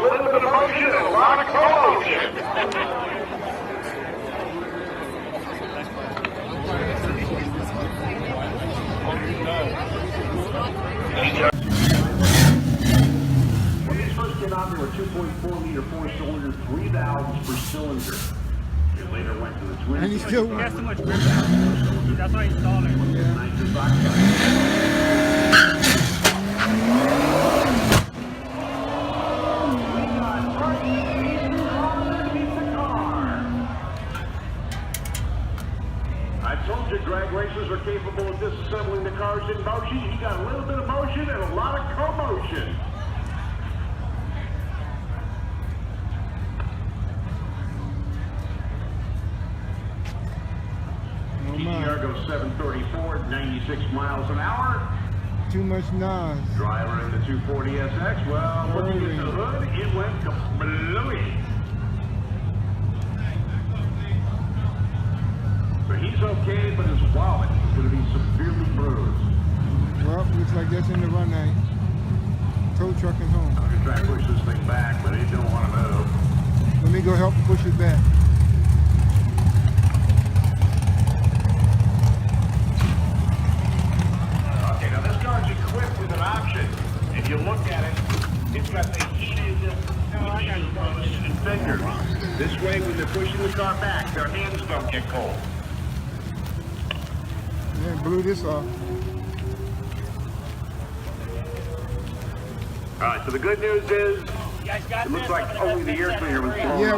little bit of motion and a lot of commotion. When these first came out, they were 2.4 liter 4-cylinder, 3 valves per cylinder. It later went to the twin. And he still has too much grip. That's why he's stalling. Nitrous oxide. I told you drag racers are capable of disassembling the cars in motion. You got a little bit of motion and a lot of commotion. TTR goes 734 at 96 miles an hour. too much noise. Driver in the 240 SX. Well, looking at the hood, it went kablooey. So he's okay, but his wallet is going to be severely bruised. Well, looks like that's in the run night. Tow trucking home. I'm going to try to push this thing back, but it don't want to move. Let me go help push it back. Okay, now this car's equipped with an option. If you look at it, it's got the heated motion and fingers. This way, when they're pushing the car back, their hands don't get cold. Yeah, blew this off. All right, so the good news is, it looks like only the air cleaner was blown. Yeah.